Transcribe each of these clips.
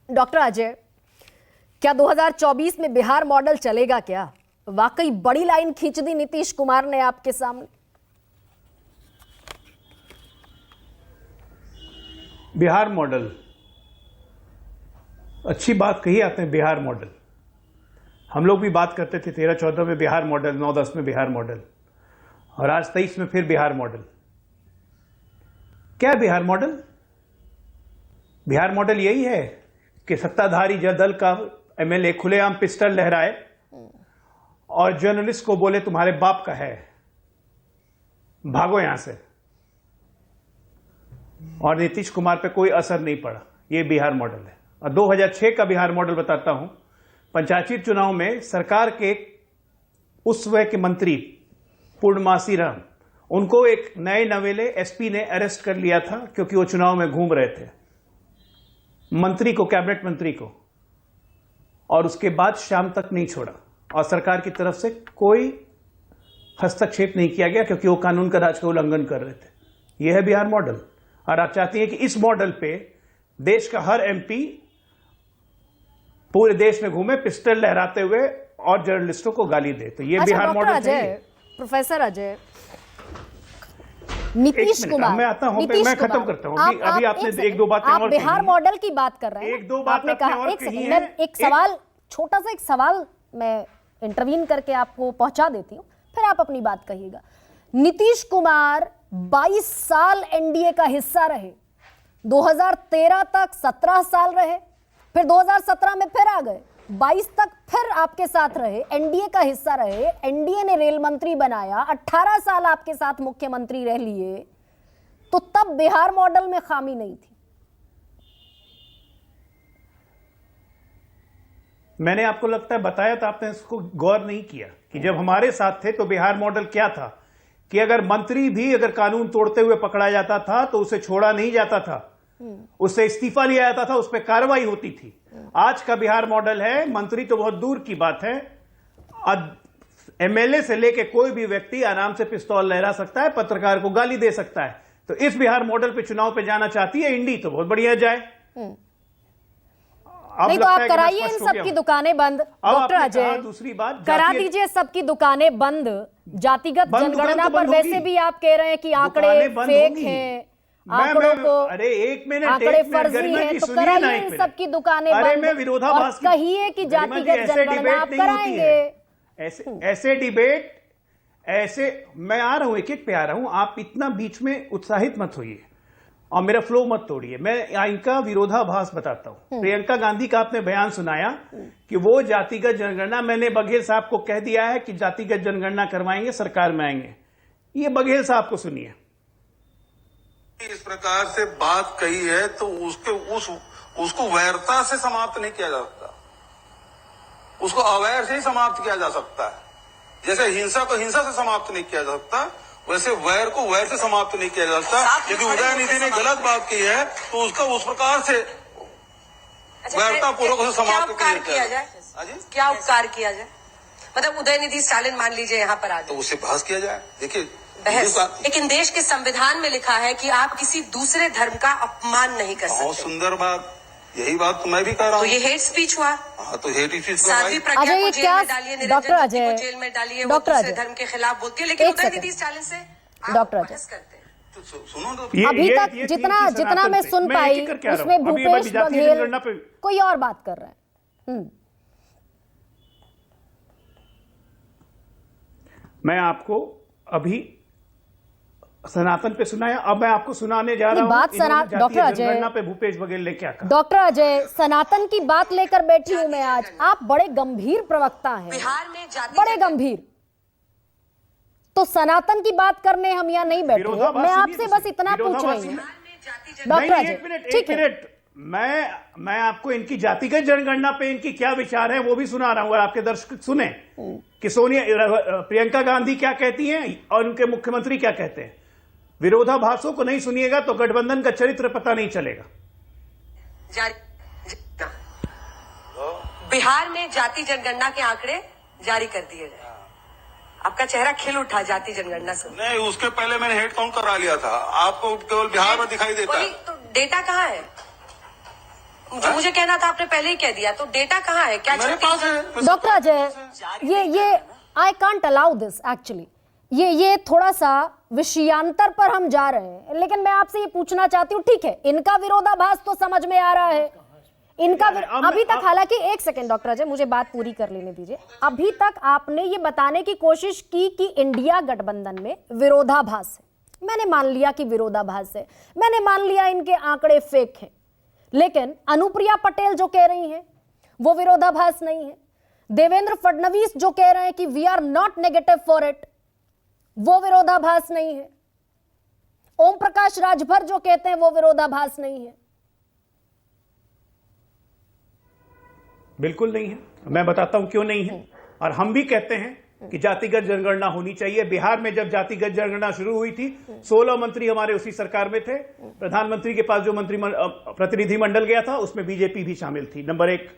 Doctor Ajay, क्या 2024 में Bihar model चलेगा क्या? वाकई बड़ी लाइन खींच दी नीतीश कुमार ने आपके सामने। बिहार मॉडल, अच्छी बात कही आपने। बिहार मॉडल हम लोग भी बात करते थे 13-14 में बिहार मॉडल, 9-10 में बिहार मॉडल, और आज 23 में फिर बिहार मॉडल। क्या है बिहार मॉडल? बिहार मॉडल यही है कि सत्ताधारी दल का एमएलए खुलेआम पिस्टल लहराए और जर्नलिस्ट को बोले तुम्हारे बाप का है, भागो यहां से, और नीतीश कुमार पे कोई असर नहीं पड़ा। ये बिहार मॉडल है। और 2006 का बिहार मॉडल बताता हूं। पंचायती चुनाव में सरकार के उस समय के मंत्री पूर्णमासी राम, उनको एक नए नवेले एसपी ने अरेस्ट कर लिया था क्योंकि वो चुनाव में घूम रहे थे, मंत्री को, कैबिनेट मंत्री को, और उसके बाद शाम तक नहीं छोड़ा और सरकार की तरफ से कोई हस्तक्षेप नहीं किया गया क्योंकि वो कानून का राज का उल्लंघन कर रहे थे। यह है बिहार मॉडल। और आप चाहती हैं कि इस मॉडल पे देश का हर एमपी पूरे देश में घूमे पिस्टल लहराते हुए और जर्नलिस्टों को गाली दे, तो ये बिहार मॉडल चाहिए? प्रोफेसर अजय, नीतीश कुमार, मैं आता हूं, मैं खत्म करता हूं। अभी आपने एक दो बातें आप बिहार मॉडल की बात कर रहे हैं, एक दो बात आपने कहा। एक सेकंड, मैं एक सवाल, छोटा सा एक सवाल मैं इंटरवीन करके आपको पहुंचा देती हूं, फिर आप अपनी बात कहिएगा। नीतीश कुमार 22 साल एनडीए का हिस्सा रहे, 2013 तक 17 साल रहे, फिर 2017 में फिर आ गए, 22 तक फिर आपके साथ रहे, एनडीए का हिस्सा रहे, एनडीए ने रेल मंत्री बनाया, 18 साल आपके साथ मुख्यमंत्री रह लिए, तो तब बिहार मॉडल में खामी नहीं थी? मैंने आपको लगता है बताया था, आपने इसको गौर नहीं किया कि जब हमारे साथ थे तो बिहार मॉडल क्या था कि अगर मंत्री भी अगर कानून तोड़ते हुए पकड़ा जाता था तो उसे छोड़ा नहीं जाता था, उससे इस्तीफा लिया जाता था, उस पर कार्रवाई होती थी। आज का बिहार मॉडल है, मंत्री तो बहुत दूर की बात है, एमएलए से लेके कोई भी व्यक्ति आराम से पिस्तौल लहरा सकता है, पत्रकार को गाली दे सकता है। तो इस बिहार मॉडल पे चुनाव पे जाना चाहती है इंडी, तो बहुत बढ़िया जाए। नहीं तो आप कराइए इन सबकी दुकानें बंद। डॉक्टर अजय, दूसरी बात, करा दीजिए सबकी दुकानें बंद। जातिगत जनगणना पर वैसे भी आप कह रहे हैं कि आंकड़े फेक हैं, आंकड़ों को, अरे एक मिनट, आंकड़े फर्जी हैं, तो कराइए इन सबकी दुकानें बंद। मैं विरोधाभास कहिए कि जातिगत जनगणना आप कराएंगे। ऐसे डिबेट, ऐसे मैं आ रहा हूं, एक एक पे आ रहा हूं, आप इतना बीच में उत्साहित मत होइए और मेरा फ्लो मत तोड़िए। मैं इनका विरोधाभास बताता हूं। प्रियंका गांधी का आपने बयान सुनाया कि वो जातिगत जनगणना, मैंने बघेल साहब को कह दिया है कि जातिगत जनगणना करवाएंगे, सरकार में आएंगे। ये बघेल साहब को सुनिए। इस प्रकार से बात कही है तो उसको वैरता से समाप्त नहीं किया जा सकता, उसको अवैर से ही समाप्त किया जा सकता है। जैसे हिंसा को हिंसा से समाप्त नहीं किया जा सकता, वैसे वैर को वैर से समाप्त नहीं किया जा सकता। यदि उदयनिधि ने गलत बात की है तो उसका उस प्रकार से वैरता पूर्वक से समाप्त किया जाए। क्या उपकार किया जाए? मतलब उदयनिधि स्टालिन मान लीजिए यहाँ पर आ जाए तो उससे बहस किया जाए। देखिए बहस, लेकिन देश के संविधान में लिखा है कि आप किसी दूसरे धर्म का अपमान नहीं कर सकते। बहुत सुंदर बात, यही बात तो मैं भी कह रहा हूँ। तो ये हेट स्पीच हुआ। हाँ, तो हेट स्पीच साध्वी प्रज्ञा को जेल में डालिए, निरंजन ज्योति को जेल में डालिए, वो दूसरे धर्म के खिलाफ बोलती है, लेकिन उदयनिधि स्टालिन से डॉक्टर अजय करते हैं। तो सुनो तो अभी तक जितना मैं सुन पाई उसमें भूपेश बघेल कोई और बात कर रहे हैं। मैं आपको अभी सनातन पे सुनाया, अब मैं आपको सुनाने जा रहा हूं डॉक्टर अजय, जनगणना पे भूपेश बघेल ने क्या कहा। डॉक्टर अजय, सनातन की बात लेकर बैठी हूं मैं आज। आप बड़े गंभीर प्रवक्ता हैं, बिहार में बड़े गंभीर, तो सनातन की बात करने हम यहाँ नहीं बैठे हैं। मैं आपसे बस इतना पूछ रही हूँ डॉक्टर अजय, ठीक है, मैं आपको इनकी जातिगत जनगणना पे इनकी क्या विचार है वो भी सुना रहा हूं, और आपके दर्शक सुने कि प्रियंका गांधी क्या कहती हैं और उनके मुख्यमंत्री क्या कहते हैं। विरोधाभासों को नहीं सुनिएगा तो गठबंधन का चरित्र पता नहीं चलेगा। बिहार में जाति जनगणना के आंकड़े जारी कर दिए गए। आपका चेहरा खिल उठा जाति जनगणना से। नहीं, उसके पहले मैंने हेड काउंट करा लिया था। आपको केवल बिहार में दिखाई देता है। तो डेटा कहाँ है? जो मुझे कहना था आपने पहले ही कह दिया, तो डेटा कहाँ है? क्या मेरे पास है। डॉक्टर अजय, ये I can't allow this actually. ये थोड़ा सा विषयांतर पर हम जा रहे हैं, लेकिन मैं आपसे ये पूछना चाहती हूँ, ठीक है, इनका विरोधाभास तो समझ में आ रहा है, इनका अभी तक, हालांकि एक सेकंड डॉक्टर अजय, मुझे बात पूरी कर लेने दीजिए। अभी तक आपने ये बताने की कोशिश की कि इंडिया गठबंधन में विरोधाभास है। मैंने मान लिया कि विरोधाभास है, मैंने मान लिया इनके आंकड़े फेक हैं, लेकिन अनुप्रिया पटेल जो कह रही हैं वो विरोधाभास नहीं है। देवेंद्र फडणवीस जो कह रहे हैं कि we are not negative for it, वो विरोधाभास नहीं है। ओम प्रकाश राजभर जो कहते हैं वो विरोधाभास नहीं है। बिल्कुल नहीं है। मैं बताता हूं क्यों नहीं है। और हम भी कहते हैं कि जातिगत जनगणना होनी चाहिए। बिहार में जब जातिगत जनगणना शुरू हुई थी, 16 मंत्री हमारे उसी सरकार में थे। प्रधानमंत्री के पास जो मंत्री प्रतिनिधिमंडल गया था उसमें बीजेपी भी शामिल थी, नंबर 1।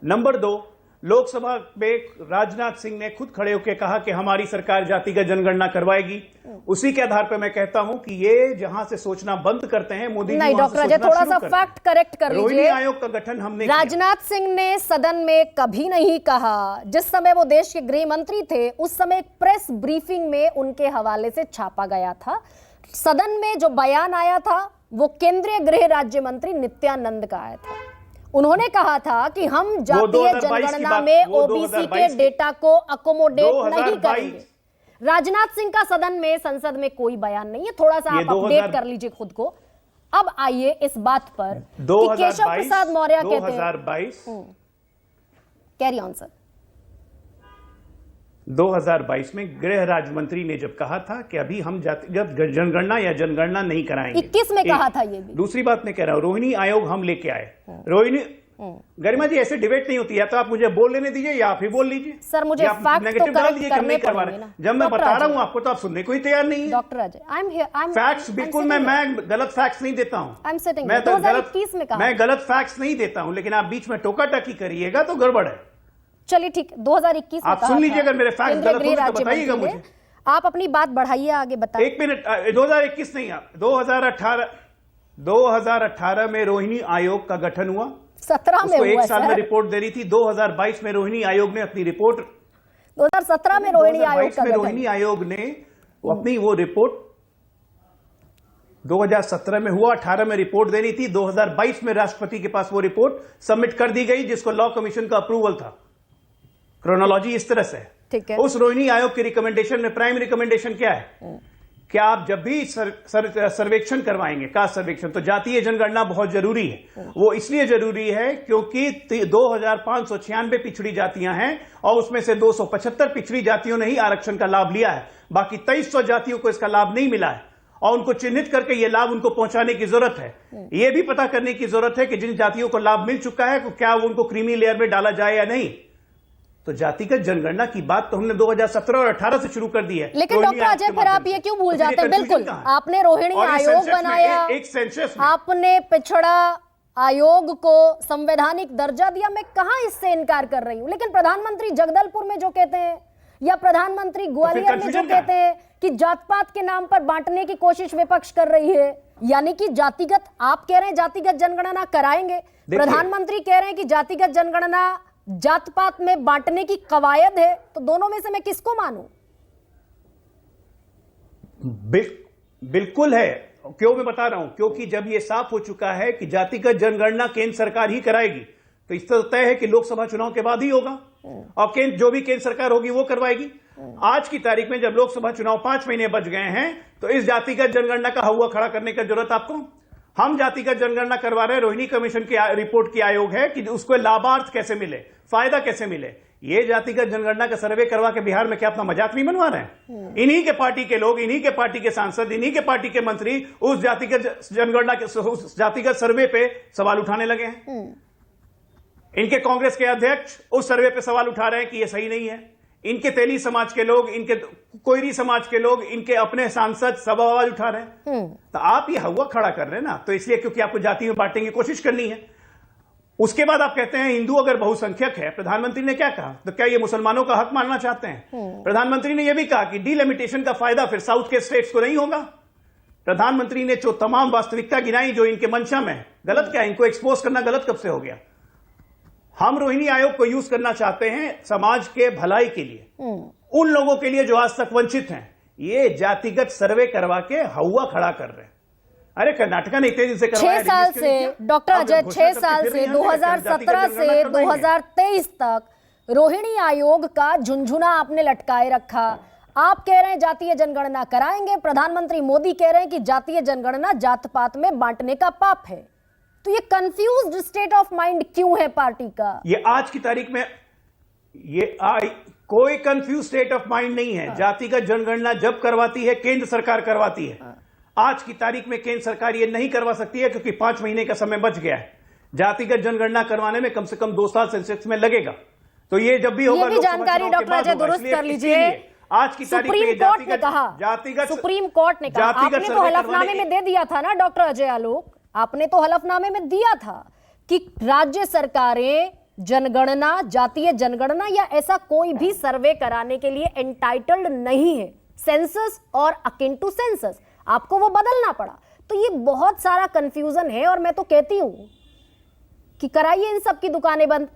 नंबर 2, लोकसभा में राजनाथ सिंह ने खुद खड़े होकर कहा कि हमारी सरकार जातिगत जनगणना करवाएगी। उसी के आधार पर मैं कहता हूं कि ये जहां से सोचना बंद करते हैं मोदी जी, नहीं डॉक्टर अजय, थोड़ा सा फैक्ट करेक्ट कर रोहिणी लीजिए। आयोग का गठन हमने राजनाथ सिंह ने सदन में कभी नहीं कहा, जिस समय वो देश के गृह मंत्री थे उस समय एक प्रेस ब्रीफिंग में उनके हवाले से छापा गया था। सदन में जो बयान आया था वो केंद्रीय गृह राज्य मंत्री नित्यानंद का आया था। उन्होंने कहा था कि हम जातीय जनगणना में ओबीसी के डेटा को अकोमोडेट नहीं करेंगे। राजनाथ सिंह का सदन में, संसद में कोई बयान नहीं है। थोड़ा सा आप अपडेट कर लीजिए खुद को। अब आइए इस बात पर कि केशव प्रसाद मौर्य कहते हैं 2022 कैरी ऑन सर। 2022 में गृह राज्य मंत्री ने जब कहा था कि अभी हम जातिगत जनगणना या जनगणना नहीं कराएंगे, 21 में कहा था। ये भी दूसरी बात मैं कह रहा हूं, रोहिणी आयोग हम लेके आए। रोहिणी, गरिमा जी ऐसे डिबेट नहीं होती है, तो आप मुझे बोल लेने दीजिए या आप ही बोल लीजिए सर। मुझे फैक्ट तो करेक्ट करने पड़ेंगे ना। जब मैं बता रहा हूं आपको तो आप सुनने को ही तैयार नहीं है। Doctor Ajay, I am here, facts बिल्कुल मैं गलत फैक्ट्स नहीं देता हूं। I am sitting. मैं 2021 में कहा, मैं गलत फैक्ट्स नहीं देता हूं, लेकिन आप बीच में टोका टाकी करिएगा तो गड़बड़ है। चलिए ठीक, 2021 में आप सुन लीजिए, अगर मेरे फैक्ट्स गलत होंगे तो बताइएगा मुझे। आप अपनी बात बढ़ाइए, आगे बताइए। एक मिनट, 2021 नहीं, 2018 में रोहिणी आयोग का गठन हुआ। 17 में हुआ, एक साल में रिपोर्ट दे रही थी। 2022 में रोहिणी आयोग ने अपनी रिपोर्ट, 2017 में रोहिणी आयोग का गठन, रोहिणी आयोग ने अपनी वो रिपोर्ट 2017 में हुआ, 18 में रिपोर्ट देनी थी, 2022 में राष्ट्रपति के पास वो रिपोर्ट सबमिट कर दी गई, जिसको लॉ कमीशन का अप्रूवल था। क्रोनोलॉजी इस तरह से ठीक है। उस रोहिणी आयोग की रिकमेंडेशन में प्राइम रिकमेंडेशन क्या है? क्या आप जब भी सर्वेक्षण करवाएंगे, कास्ट सर्वेक्षण, तो जातीय जनगणना बहुत जरूरी है। वो इसलिए जरूरी है क्योंकि 2596 पिछड़ी जातियां हैं और उसमें से 275 पिछड़ी जातियों ने ही आरक्षण का लाभ लिया है। बाकी 2300 जातियों को इसका लाभ नहीं मिला है और उनको चिन्हित करके ये लाभ उनको पहुंचाने की जरूरत है। यह भी पता करने की जरूरत है कि जिन जातियों को लाभ मिल चुका है क्या वो उनको क्रीमी लेयर में डाला जाए या नहीं। तो जातिगत जनगणना की बात तो हमने 2017 और 18 से शुरू कर दी है। लेकिन डॉक्टर अजय, फिर आप ये क्यों भूल जाते हैं? बिल्कुल, आपने रोहिणी आयोग बनाया, एक सेंसस आपने पिछड़ा आयोग को संवैधानिक दर्जा दिया। मैं कहां इससे इनकार कर रही हूं, लेकिन प्रधानमंत्री जगदलपुर में जो कहते हैं या प्रधानमंत्री ग्वालियर में जो कहते हैं कि जात पात के नाम पर बांटने की कोशिश विपक्ष कर रही है, यानी कि जातिगत, आप कह रहे हैं जातिगत जनगणना कराएंगे, प्रधानमंत्री कह रहे हैं कि जातिगत जनगणना जात पात में बांटने की कवायद है, तो दोनों में से मैं किसको मानूं? बिल्कुल है। क्यों मैं बता रहा हूं? क्योंकि जब यह साफ हो चुका है कि जातिगत जनगणना केंद्र सरकार ही कराएगी, तो इस तरह तय है कि लोकसभा चुनाव के बाद ही होगा और जो भी केंद्र सरकार होगी वो करवाएगी। आज की तारीख में जब लोकसभा चुनाव 5 महीने बच गए हैं, तो इस जातिगत जनगणना का हवा खड़ा करने की जरूरत आपको? हम जातिगत जनगणना करवा रहे हैं, रोहिणी कमीशन की रिपोर्ट की आयोग है कि उसको लाभार्थ कैसे मिले, फायदा कैसे मिले। ये जातिगत जनगणना का सर्वे करवा के बिहार में क्या अपना मजाक नहीं बनवा रहे हैं? इन्हीं के पार्टी के लोग, इन्हीं के पार्टी के सांसद, इन्हीं के पार्टी के मंत्री उस जातिगत जनगणना के, उस जातिगत सर्वे पे सवाल उठाने लगे हैं। इनके कांग्रेस के अध्यक्ष उस सर्वे पे सवाल उठा रहे हैं कि यह सही नहीं है। इनके तेली समाज के लोग, इनके कोयरी समाज के लोग, इनके अपने सांसद सब आवाज उठा रहे हैं। तो आप ये हवा खड़ा कर रहे हैं ना, तो इसलिए क्योंकि आपको जाति में बांटने की कोशिश करनी है। उसके बाद आप कहते हैं हिंदू अगर बहुसंख्यक है, प्रधानमंत्री ने क्या कहा? तो क्या ये मुसलमानों का हक मानना चाहते हैं? प्रधानमंत्री ने यह भी कहा कि डिलिमिटेशन का फायदा फिर साउथ के स्टेट्स को नहीं होगा। प्रधानमंत्री ने जो तमाम वास्तविकता गिनाई जो इनके मंशा में, गलत क्या है? इनको एक्सपोज करना गलत कब से हो गया? हम रोहिणी आयोग को यूज करना चाहते हैं समाज के भलाई के लिए, उन लोगों के लिए जो आज तक वंचित हैं। ये जातिगत सर्वे करवा के हवा खड़ा कर रहे हैं। अरे कर्नाटका ने इतने दिन से करवाया, 6 साल से डॉक्टर अजय 6 साल से 2017 से 2023 तक रोहिणी आयोग का झुनझुना आपने लटकाए रखा। आप कह रहे हैं जातीय जनगणना कराएंगे, प्रधानमंत्री मोदी कह रहे हैं कि जातीय जनगणना जात पात में बांटने का पाप है। तो ये कंफ्यूज्ड स्टेट ऑफ माइंड क्यों है पार्टी का? ये आज की तारीख में कोई कंफ्यूज स्टेट ऑफ माइंड नहीं है। जातिगत जनगणना जब करवाती है केंद्र सरकार करवाती है। आज की तारीख में केंद्र सरकार ये नहीं करवा सकती है क्योंकि 5 महीने का समय बच गया है। जातिगत जनगणना करवाने में कम से कम 2 साल सेंसेक्स में लगेगा। तो ये जब भी होगा, ये भी जानकारी डॉक्टर अजय दुरुस्त कर लीजिए। आज की तारीख में सुप्रीम कोर्ट ने कहा, जातिगत सुप्रीम कोर्ट ने कहा, आपने तो हलफनामे में दे दिया था ना डॉक्टर अजय आलोक, आपने तो हलफनामे में दिया था कि राज्य सरकारें जनगणना, जातीय जनगणना या ऐसा कोई भी सर्वे कराने के लिए एंटाइटल्ड नहीं है। सेंसस और अकिन टू सेंसस, आपको वो बदलना पड़ा। तो ये बहुत सारा कंफ्यूजन है और मैं तो कहती हूं कि कराइए इन सब की दुकानें बंद।